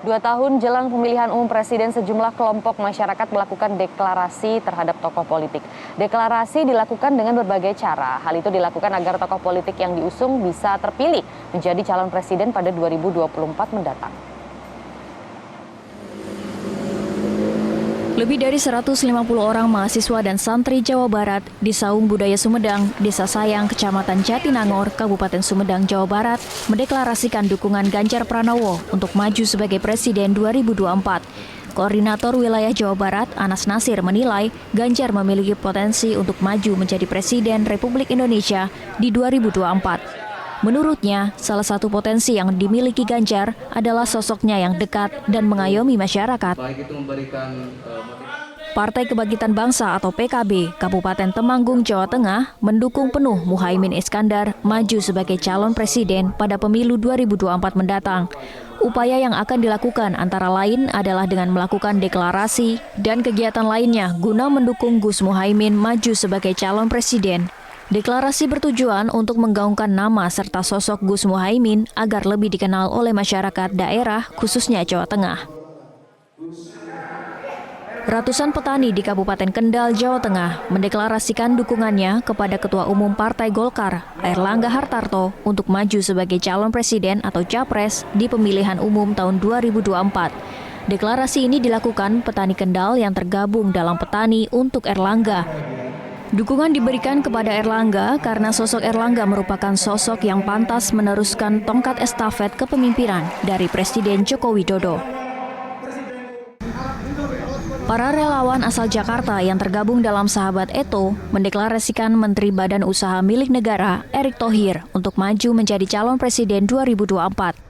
2 tahun jelang pemilihan umum presiden, sejumlah kelompok masyarakat melakukan deklarasi terhadap tokoh politik. Deklarasi dilakukan dengan berbagai cara. Hal itu dilakukan agar tokoh politik yang diusung bisa terpilih menjadi calon presiden pada 2024 mendatang. Lebih dari 150 orang mahasiswa dan santri Jawa Barat di Saung Budaya Sumedang, Desa Sayang, Kecamatan Jatinangor, Kabupaten Sumedang, Jawa Barat, mendeklarasikan dukungan Ganjar Pranowo untuk maju sebagai Presiden 2024. Koordinator Wilayah Jawa Barat, Anas Nasir, menilai Ganjar memiliki potensi untuk maju menjadi Presiden Republik Indonesia di 2024. Menurutnya, salah satu potensi yang dimiliki Ganjar adalah sosoknya yang dekat dan mengayomi masyarakat. Partai Kebangkitan Bangsa atau PKB Kabupaten Temanggung, Jawa Tengah mendukung penuh Muhaimin Iskandar maju sebagai calon presiden pada pemilu 2024 mendatang. Upaya yang akan dilakukan antara lain adalah dengan melakukan deklarasi dan kegiatan lainnya guna mendukung Gus Muhaimin maju sebagai calon presiden. Deklarasi bertujuan untuk menggaungkan nama serta sosok Gus Muhaimin agar lebih dikenal oleh masyarakat daerah, khususnya Jawa Tengah. Ratusan petani di Kabupaten Kendal, Jawa Tengah mendeklarasikan dukungannya kepada Ketua Umum Partai Golkar, Airlangga Hartarto, untuk maju sebagai calon presiden atau capres di pemilihan umum tahun 2024. Deklarasi ini dilakukan petani Kendal yang tergabung dalam Petani untuk Airlangga. Dukungan diberikan kepada Airlangga karena sosok Airlangga merupakan sosok yang pantas meneruskan tongkat estafet kepemimpinan dari Presiden Joko Widodo. Para relawan asal Jakarta yang tergabung dalam Sahabat Eto mendeklarasikan Menteri Badan Usaha Milik Negara Erick Thohir untuk maju menjadi calon presiden 2024.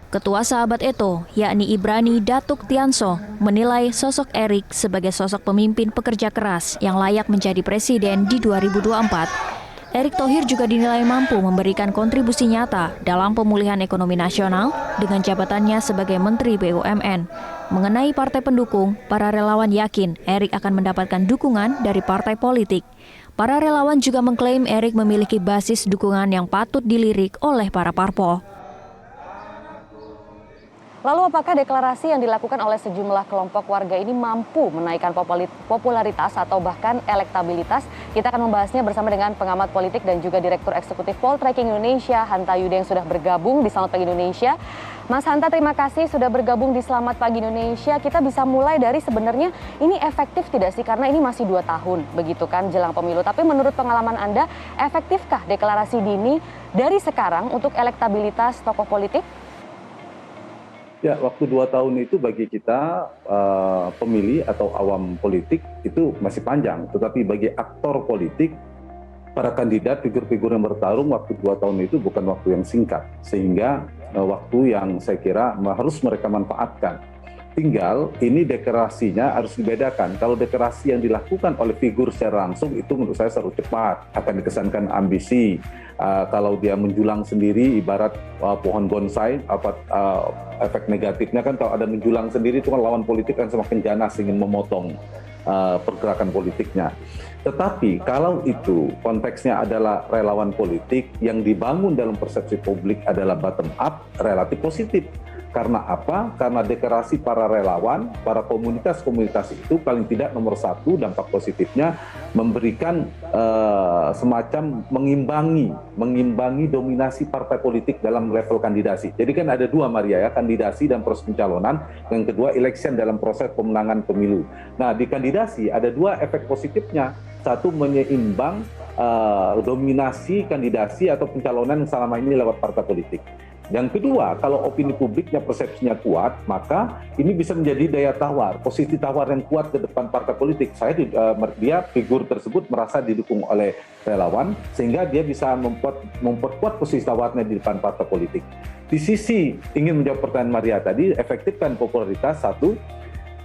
Ketua Sahabat Eto, yakni Ibrani Datuk Tianso, menilai sosok Erick sebagai sosok pemimpin pekerja keras yang layak menjadi presiden di 2024. Erick Thohir juga dinilai mampu memberikan kontribusi nyata dalam pemulihan ekonomi nasional dengan jabatannya sebagai Menteri BUMN. Mengenai partai pendukung, para relawan yakin Erick akan mendapatkan dukungan dari partai politik. Para relawan juga mengklaim Erick memiliki basis dukungan yang patut dilirik oleh para parpol. Lalu apakah deklarasi yang dilakukan oleh sejumlah kelompok warga ini mampu menaikkan popularitas atau bahkan elektabilitas? Kita akan membahasnya bersama dengan pengamat politik dan juga Direktur Eksekutif Poltreking Indonesia, Hanta Yuda, yang sudah bergabung di Selamat Pagi Indonesia. Mas Hanta, terima kasih sudah bergabung di Selamat Pagi Indonesia. Kita bisa mulai dari sebenarnya ini efektif tidak sih? Karena ini masih 2 tahun begitu kan jelang pemilu. Tapi menurut pengalaman Anda, efektifkah deklarasi dini dari sekarang untuk elektabilitas tokoh politik? Ya, waktu 2 tahun itu bagi kita pemilih atau awam politik itu masih panjang. Tetapi bagi aktor politik, para kandidat, figur-figur yang bertarung, waktu 2 tahun itu bukan waktu yang singkat. Sehingga waktu yang saya kira harus mereka manfaatkan. Tinggal ini deklarasinya harus dibedakan. Kalau deklarasi yang dilakukan oleh figur secara langsung itu menurut saya selalu cepat, akan dikesankan ambisi. Kalau dia menjulang sendiri ibarat pohon bonsai, efek negatifnya kan kalau ada menjulang sendiri itu kan lawan politik kan semakin ganas ingin memotong pergerakan politiknya. Tetapi kalau itu konteksnya adalah relawan politik yang dibangun dalam persepsi publik adalah bottom up, relatif positif. Karena apa? Karena deklarasi para relawan, para komunitas-komunitas itu paling tidak nomor 1 dampak positifnya memberikan semacam mengimbangi dominasi partai politik dalam level kandidasi. Jadi kan ada 2 Maria ya, kandidasi dan proses pencalonan, yang kedua election dalam proses pemenangan pemilu. Nah di kandidasi ada 2 efek positifnya. Satu, menyeimbang dominasi kandidasi atau pencalonan yang selama ini lewat partai politik. Yang kedua, kalau opini publiknya persepsinya kuat, maka ini bisa menjadi daya tawar, posisi tawar yang kuat ke depan partai politik. Dia figur tersebut merasa didukung oleh relawan, sehingga dia bisa memperkuat posisi tawarnya di depan partai politik. Di sisi ingin menjawab pertanyaan Maria tadi, efektifkan popularitas, 1.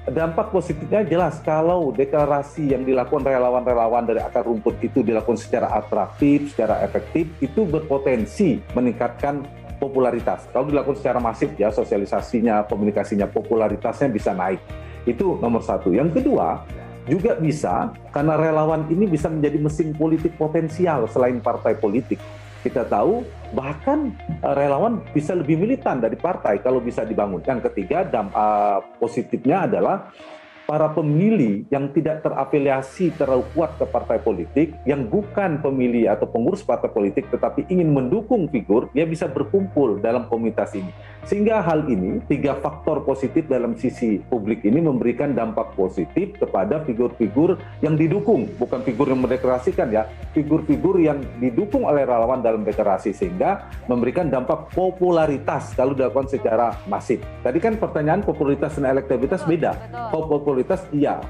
Dampak positifnya jelas kalau deklarasi yang dilakukan relawan-relawan dari akar rumput itu dilakukan secara atraktif, secara efektif, itu berpotensi meningkatkan popularitas. Kalau dilakukan secara masif ya, sosialisasinya, komunikasinya, popularitasnya bisa naik. Itu nomor 1. Yang kedua, juga bisa karena relawan ini bisa menjadi mesin politik potensial selain partai politik. Kita tahu bahkan relawan bisa lebih militan dari partai kalau bisa dibangun. Yang ketiga, positifnya adalah para pemilih yang tidak terafiliasi terlalu kuat ke partai politik, yang bukan pemilih atau pengurus partai politik tetapi ingin mendukung figur, dia bisa berkumpul dalam komunitas ini. Sehingga hal ini, 3 faktor positif dalam sisi publik ini memberikan dampak positif kepada figur-figur yang didukung, bukan figur yang mendeklarasikan ya, figur-figur yang didukung oleh relawan dalam deklarasi, sehingga memberikan dampak popularitas kalau dilakukan secara masif. Tadi kan pertanyaan popularitas dan elektabilitas beda. Popularitas iya.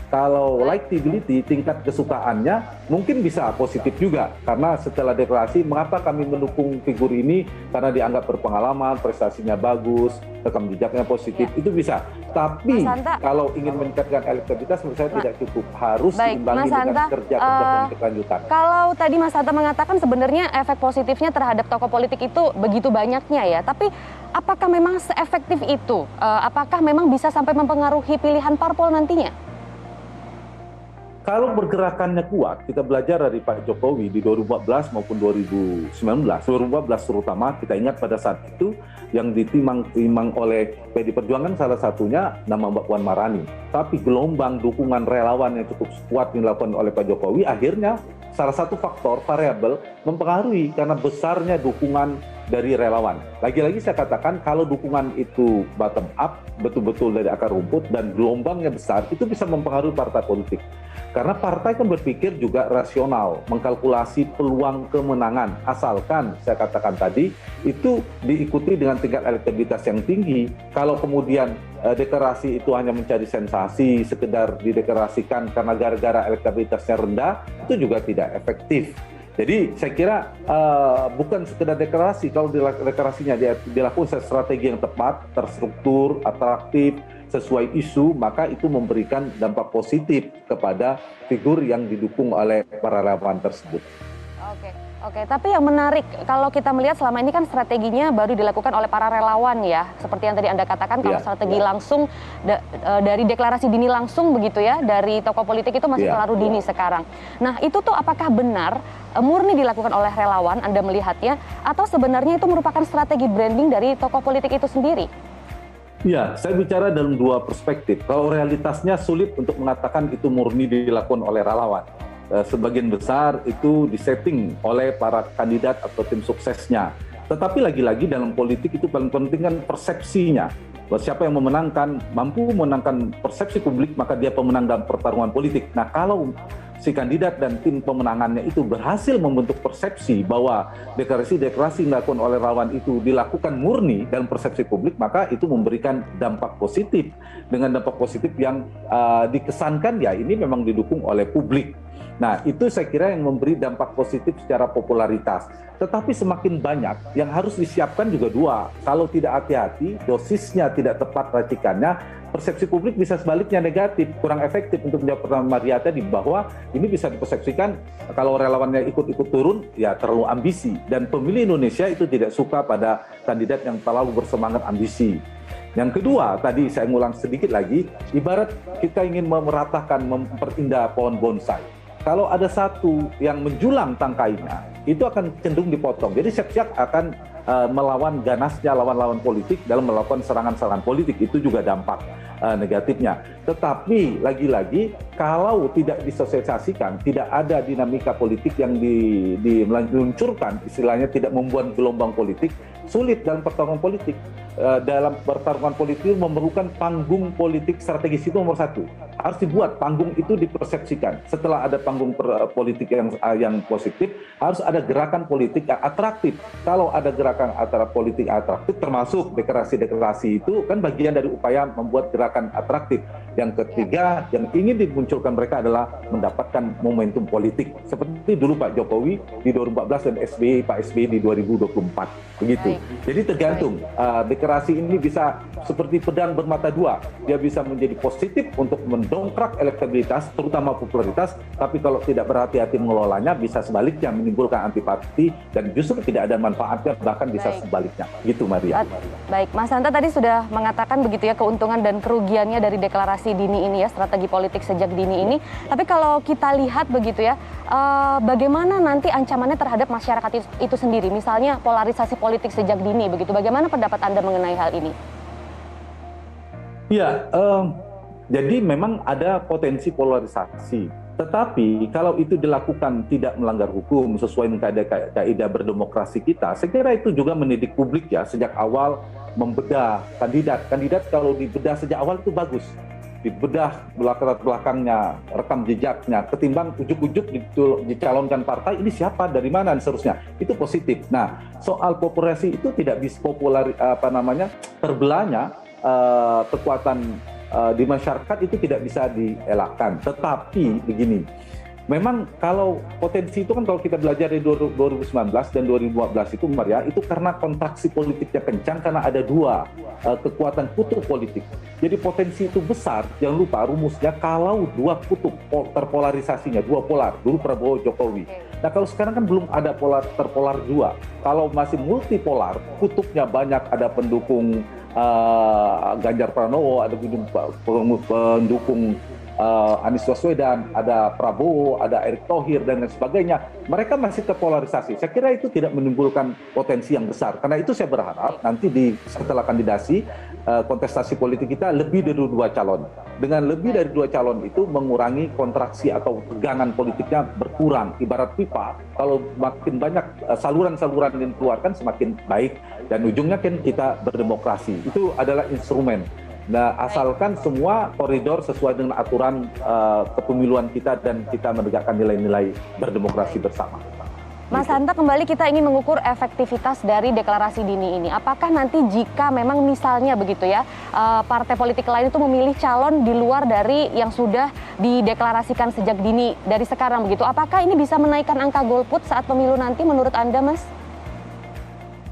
Kalau likability, tingkat kesukaannya mungkin bisa positif juga. Karena setelah deklarasi, mengapa kami mendukung figur ini? Karena dianggap berpengalaman, prestasinya bagus, rekam jejaknya positif, itu bisa. Tapi kalau ingin meningkatkan elektabilitas, menurut saya tidak cukup. Harus diimbangi dengan kerja-kerja berkelanjutan. Kalau tadi Mas Hanta mengatakan sebenarnya efek positifnya terhadap tokoh politik itu begitu banyaknya ya. Tapi apakah memang seefektif itu? Apakah memang bisa sampai mempengaruhi pilihan parpol nantinya? Kalau pergerakannya kuat, kita belajar dari Pak Jokowi di 2014 maupun 2019. 2014 terutama, kita ingat pada saat itu yang ditimang oleh PD Perjuangan salah satunya nama Mbak Puan Maharani. Tapi gelombang dukungan relawan yang cukup kuat dilakukan oleh Pak Jokowi, akhirnya salah satu faktor variabel mempengaruhi karena besarnya dukungan dari relawan. Lagi-lagi saya katakan kalau dukungan itu bottom up, betul-betul dari akar rumput dan gelombangnya besar, itu bisa mempengaruhi partai politik. Karena partai kan berpikir juga rasional, mengkalkulasi peluang kemenangan. Asalkan, saya katakan tadi, itu diikuti dengan tingkat elektabilitas yang tinggi. Kalau kemudian deklarasi itu hanya mencari sensasi, sekedar dideklarasikan karena gara-gara elektabilitasnya rendah, itu juga tidak efektif. Jadi saya kira bukan sekedar deklarasi, kalau deklarasinya dilakukan strategi yang tepat, terstruktur, atraktif, sesuai isu, maka itu memberikan dampak positif kepada figur yang didukung oleh para relawan tersebut. Oke, tapi yang menarik kalau kita melihat selama ini kan strateginya baru dilakukan oleh para relawan ya, seperti yang tadi Anda katakan kalau strategi langsung dari deklarasi dini langsung begitu ya, dari tokoh politik itu masih terlalu dini sekarang. Nah itu tuh apakah benar murni dilakukan oleh relawan, Anda melihatnya, atau sebenarnya itu merupakan strategi branding dari tokoh politik itu sendiri? Ya, saya bicara dalam 2 perspektif. Kalau realitasnya sulit untuk mengatakan itu murni dilakukan oleh relawan. Sebagian besar itu disetting oleh para kandidat atau tim suksesnya. Tetapi lagi-lagi dalam politik itu paling penting kan persepsinya. Bahwa siapa yang memenangkan, mampu memenangkan persepsi publik, maka dia pemenang dalam pertarungan politik. Nah, kalau si kandidat dan tim pemenangannya itu berhasil membentuk persepsi bahwa deklarasi-deklarasi yang dilakukan oleh relawan itu dilakukan murni dalam persepsi publik, maka itu memberikan dampak positif. Dengan dampak positif yang dikesankan ya ini memang didukung oleh publik. Nah, itu saya kira yang memberi dampak positif secara popularitas. Tetapi semakin banyak, yang harus disiapkan juga 2. Kalau tidak hati-hati, dosisnya tidak tepat racikannya, persepsi publik bisa sebaliknya negatif, kurang efektif. Untuk menjawab pertanyaan Maria tadi, bahwa ini bisa dipersepsikan kalau relawannya ikut-ikut turun, ya terlalu ambisi. Dan pemilih Indonesia itu tidak suka pada kandidat yang terlalu bersemangat ambisi. Yang kedua, tadi saya ngulang sedikit lagi, ibarat kita ingin memeratakan, memperindah pohon bonsai. Kalau ada satu yang menjulang tangkainya, itu akan cenderung dipotong. Jadi siap-siap akan melawan ganasnya lawan-lawan politik dalam melakukan serangan-serangan politik. Itu juga dampak negatifnya. Tetapi lagi-lagi kalau tidak disosialisasikan, tidak ada dinamika politik yang diluncurkan, istilahnya tidak membuat gelombang politik, sulit dalam pertarungan politik. Dalam pertarungan politik memerlukan panggung politik strategis, itu nomor 1. Harus dibuat panggung itu dipersepsikan. Setelah ada panggung politik yang positif, harus ada gerakan politik yang atraktif. Kalau ada gerakan politik atraktif, termasuk deklarasi-deklarasi itu kan bagian dari upaya membuat gerakan atraktif. Yang ketiga, yang ingin dimunculkan mereka adalah mendapatkan momentum politik. Seperti dulu Pak Jokowi di 2014 dan Pak SBY di 2024. Begitu. Jadi tergantung. Deklarasi ini bisa seperti pedang bermata 2. Dia bisa menjadi positif untuk mendongkrak elektabilitas, terutama popularitas. Tapi kalau tidak berhati-hati mengelolanya, bisa sebaliknya menimbulkan antipati dan justru tidak ada manfaatnya, bahkan bisa sebaliknya. Gitu, Maria. Baik, Mas Hanta tadi sudah mengatakan begitu ya keuntungan dan kerugiannya dari deklarasi dini ini ya, strategi politik sejak dini ini. Tapi kalau kita lihat begitu ya, bagaimana nanti ancamannya terhadap masyarakat itu sendiri, misalnya polarisasi politik sejak dini begitu. Bagaimana pendapat Anda mengenai hal ini? Ya, jadi memang ada potensi polarisasi. Tetapi kalau itu dilakukan tidak melanggar hukum sesuai dengan kaidah berdemokrasi kita, saya kira itu juga mendidik publik ya sejak awal membedah kandidat. Kandidat kalau dibedah sejak awal itu bagus. Dibedah latar belakangnya, rekam jejaknya, ketimbang ujuk-ujuk dicalonkan partai, ini siapa, dari mana, dan seterusnya. Itu positif. Nah, soal populasi itu tidak bisa terbelahnya kekuatan di masyarakat itu tidak bisa dielakkan. Tetapi begini, memang kalau potensi itu kan kalau kita belajar di 2019 dan 2014 itu Maria, itu karena kontraksi politiknya kencang karena ada dua kekuatan kutub politik. Jadi potensi itu besar, jangan lupa rumusnya kalau dua kutub terpolarisasinya, dua polar, dulu Prabowo Jokowi. Nah kalau sekarang kan belum ada terpolar dua. Kalau masih multipolar, kutubnya banyak, ada pendukung Ganjar Pranowo, ada pendukung Anies Baswedan, ada Prabowo, ada Erick Thohir, dan lain sebagainya. Mereka masih terpolarisasi. Saya kira itu tidak menimbulkan potensi yang besar. Karena itu saya berharap nanti setelah kandidasi, kontestasi politik kita lebih dari dua calon. Dengan lebih dari dua calon itu mengurangi kontraksi atau tegangan politiknya berkurang. Ibarat pipa, kalau makin banyak saluran-saluran yang dikeluarkan semakin baik. Dan ujungnya kan kita berdemokrasi. Itu adalah instrumen. Nah, asalkan semua koridor sesuai dengan aturan kepemiluan kita dan kita menegakkan nilai-nilai berdemokrasi bersama. Mas Hanta, kembali kita ingin mengukur efektivitas dari deklarasi dini ini. Apakah nanti jika memang misalnya begitu ya, partai politik lain itu memilih calon di luar dari yang sudah dideklarasikan sejak dini dari sekarang begitu, apakah ini bisa menaikkan angka golput saat pemilu nanti menurut Anda, Mas?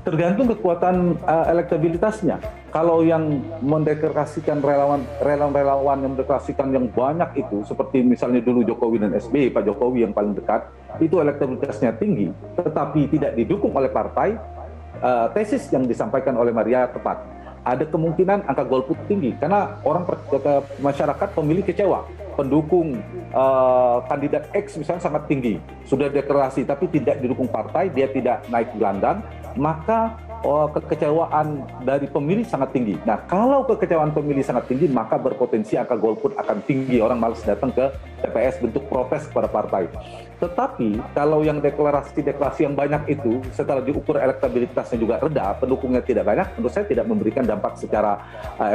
Tergantung kekuatan elektabilitasnya. Kalau yang mendeklarasikan relawan yang mendeklarasikan yang banyak itu, seperti misalnya dulu Jokowi dan SBY, Pak Jokowi yang paling dekat, itu elektabilitasnya tinggi, tetapi tidak didukung oleh partai, tesis yang disampaikan oleh Maria tepat. Ada kemungkinan angka golput tinggi, karena masyarakat pemilih kecewa. Pendukung kandidat X misalnya sangat tinggi, sudah deklarasi tapi tidak didukung partai, dia tidak naik gelandang, maka kekecewaan dari pemilih sangat tinggi. Nah, kalau kekecewaan pemilih sangat tinggi, maka berpotensi angka golput akan tinggi, orang malas datang ke TPS bentuk protes kepada partai. Tetapi kalau yang deklarasi yang banyak itu setelah diukur elektabilitasnya juga rendah, pendukungnya tidak banyak, menurut saya tidak memberikan dampak secara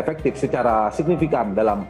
efektif, secara signifikan dalam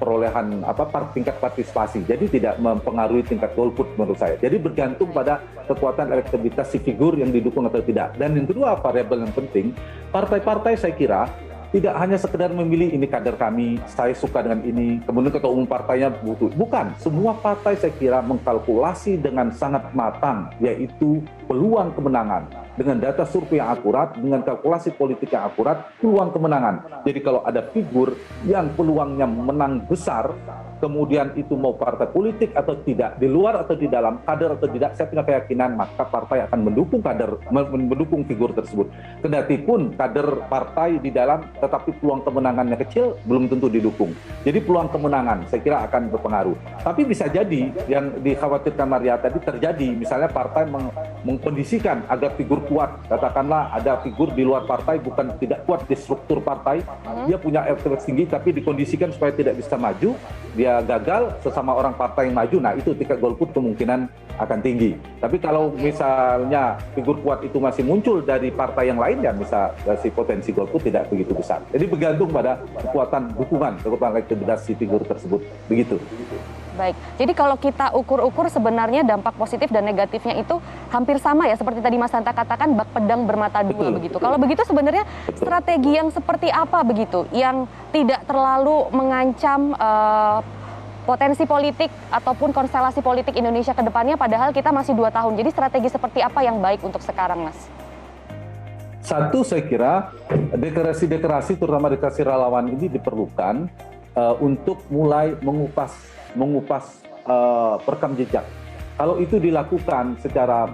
perolehan tingkat partisipasi. Jadi tidak mempengaruhi tingkat golput menurut saya. Jadi bergantung pada kekuatan elektabilitas si figur yang didukung atau tidak. Dan yang kedua, variabel yang penting, partai-partai saya kira tidak hanya sekedar memilih ini kader kami, saya suka dengan ini, kemudian ketua umum partainya butuh. Bukan, semua partai saya kira mengkalkulasi dengan sangat matang, yaitu peluang kemenangan. Dengan data survei yang akurat, dengan kalkulasi politik yang akurat, peluang kemenangan. Jadi kalau ada figur yang peluangnya menang besar, kemudian itu mau partai politik atau tidak, di luar atau di dalam, kader atau tidak, saya punya keyakinan maka partai akan mendukung figur tersebut. Kendati pun kader partai di dalam, tetapi peluang kemenangannya kecil, belum tentu didukung. Jadi peluang kemenangan saya kira akan berpengaruh. Tapi bisa jadi yang dikhawatirkan Maria tadi terjadi, misalnya partai mengkondisikan agar figur kuat, katakanlah ada figur di luar partai bukan tidak kuat di struktur partai, dia punya elektabilitas tinggi tapi dikondisikan supaya tidak bisa maju, dia gagal sesama orang partai yang maju, nah itu tingkat golput kemungkinan akan tinggi. Tapi kalau misalnya figur kuat itu masih muncul dari partai yang lain, ya bisa si potensi golput tidak begitu besar. Jadi bergantung pada kekuatan dukungan, kekuatan elektabilitas si figur tersebut, begitu. Baik, jadi kalau kita ukur-ukur sebenarnya dampak positif dan negatifnya itu hampir sama ya, seperti tadi Mas Hanta katakan, bak pedang bermata dua begitu. Kalau begitu sebenarnya strategi yang seperti apa begitu, yang tidak terlalu mengancam potensi politik ataupun konstelasi politik Indonesia ke depannya, padahal kita masih 2 tahun. Jadi strategi seperti apa yang baik untuk sekarang, Mas? Satu, saya kira deklarasi-deklarasi, terutama deklarasi relawan ini diperlukan untuk mulai mengupas rekam jejak. Kalau itu dilakukan secara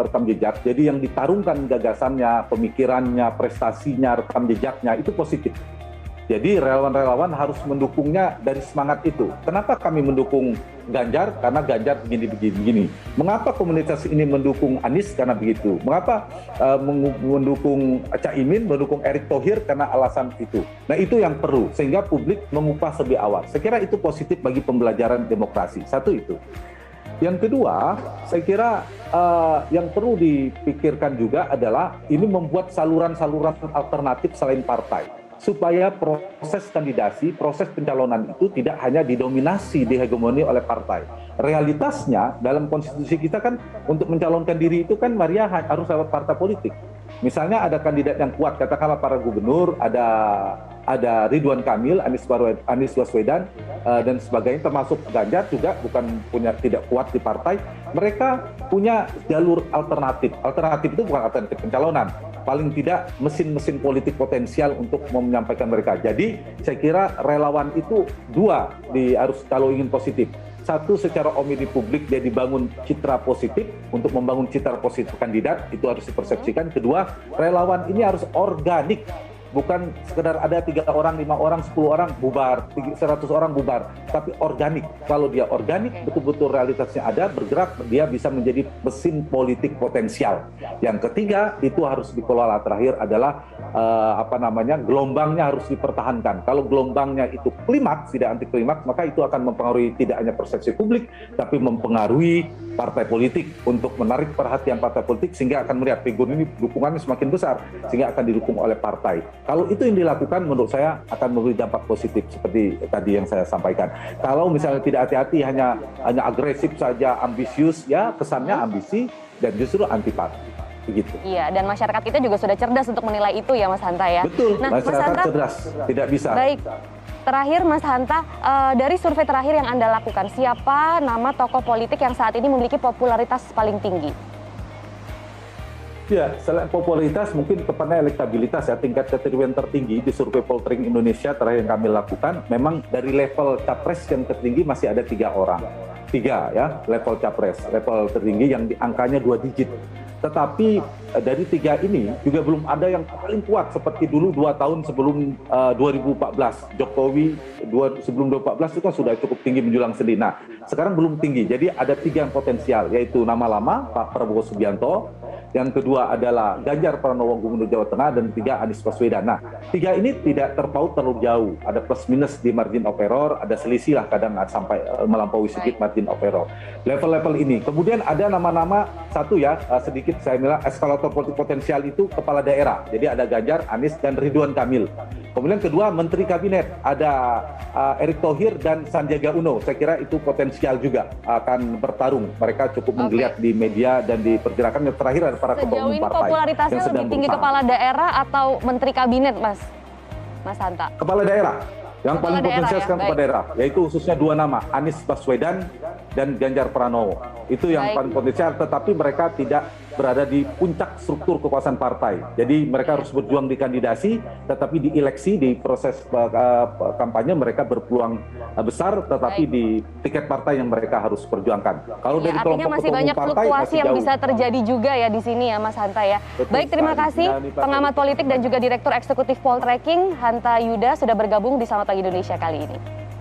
rekam jejak, jadi yang ditarungkan gagasannya, pemikirannya, prestasinya, rekam jejaknya, itu positif. Jadi relawan-relawan harus mendukungnya dari semangat itu. Kenapa kami mendukung Ganjar? Karena Ganjar begini. Mengapa komunitas ini mendukung Anies? Karena begitu. Mengapa mendukung Caimin, mendukung Erick Thohir? Karena alasan itu. Nah itu yang perlu, sehingga publik mengupas lebih awal. Saya kira itu positif bagi pembelajaran demokrasi. Satu itu. Yang kedua, saya kira yang perlu dipikirkan juga adalah ini membuat saluran-saluran alternatif selain partai. Supaya proses kandidasi, proses pencalonan itu tidak hanya didominasi, dihegemoni oleh partai. Realitasnya dalam konstitusi kita kan untuk mencalonkan diri itu kan Maria harus lewat partai politik. Misalnya ada kandidat yang kuat, katakanlah para gubernur, ada Ridwan Kamil, Anies Baswedan dan sebagainya, termasuk Ganjar juga tidak kuat di partai. Mereka punya jalur alternatif. Alternatif itu bukan alternatif pencalonan. Paling tidak mesin-mesin politik potensial untuk menyampaikan mereka. Jadi saya kira relawan itu dua harus kalau ingin positif. Satu, secara omni publik dia dibangun citra positif untuk membangun citra positif kandidat, itu harus dipersepsikan. Kedua, relawan ini harus organik. Bukan sekedar ada 3 orang, 5 orang, 10 orang bubar, 100 orang bubar, tapi organik. Kalau dia organik, betul-betul realitasnya ada, bergerak, dia bisa menjadi mesin politik potensial. Yang ketiga, itu harus dikelola. Terakhir adalah gelombangnya harus dipertahankan. Kalau gelombangnya itu klimaks, tidak anti klimaks, maka itu akan mempengaruhi tidak hanya persepsi publik, tapi mempengaruhi partai politik untuk menarik perhatian partai politik sehingga akan melihat figur ini dukungannya semakin besar sehingga akan didukung oleh partai. Kalau itu yang dilakukan menurut saya akan memberi dampak positif seperti tadi yang saya sampaikan. Kalau misalnya tidak hati-hati hanya agresif saja, ambisius, ya kesannya ambisi dan justru antipati. Begitu. Iya, dan masyarakat kita juga sudah cerdas untuk menilai itu ya Mas Hanta ya. Betul, nah, masyarakat Mas Hanta, cerdas, tidak bisa. Baik. Terakhir Mas Hanta, dari survei terakhir yang Anda lakukan, siapa nama tokoh politik yang saat ini memiliki popularitas paling tinggi? Ya, selain popularitas mungkin kepada elektabilitas ya, tingkat keterpilihan tertinggi di survei Poltering Indonesia terakhir yang kami lakukan, memang dari level capres yang tertinggi masih ada 3 orang. 3 ya, level capres, level tertinggi yang angkanya 2 digit. Tetapi dari 3 ini juga belum ada yang paling kuat seperti dulu 2 tahun sebelum 2014. Jokowi sebelum 2014 itu kan sudah cukup tinggi menjulang sendiri. Nah, sekarang belum tinggi. Jadi ada 3 yang potensial, yaitu nama lama Pak Prabowo Subianto, yang kedua adalah Ganjar Pranowo Gubernur Jawa Tengah, dan 3 Anies Baswedan. Nah, 3 ini tidak terpaut terlalu jauh. Ada plus minus di margin of error, ada selisih lah kadang sampai melampaui sedikit margin of error. Level-level ini. Kemudian ada nama-nama satu ya, sedikit saya bilang eskalator politik potensial itu kepala daerah. Jadi ada Ganjar, Anies, dan Ridwan Kamil. Kemudian kedua, Menteri Kabinet. Ada Erick Thohir dan Sandiaga Uno. Saya kira itu potensial juga akan bertarung. Mereka cukup menggeliat di media dan di pergerakan. Yang terakhir ada para ketua umum partai. Sejauh ini popularitasnya lebih tinggi kepala daerah atau Menteri Kabinet, Mas Hanta? Kepala daerah. Yang paling potensial sekarang kepala daerah, yaitu khususnya 2 nama, Anies Baswedan dan Ganjar Pranowo. Itu yang paling potensial, tetapi mereka tidak berada di puncak struktur kekuasaan partai. Jadi mereka harus berjuang di kandidasi, tetapi di eleksi, di proses kampanye mereka berpeluang besar, tetapi di tiket partai yang mereka harus perjuangkan. Kalau dari artinya masih banyak fluktuasi yang bisa terjadi juga ya di sini ya Mas Hanta ya. Betul. Baik, terima kasih pengamat politik dan juga Direktur Eksekutif Poltreking Hanta Yuda sudah bergabung di Selamat Pagi Indonesia kali ini.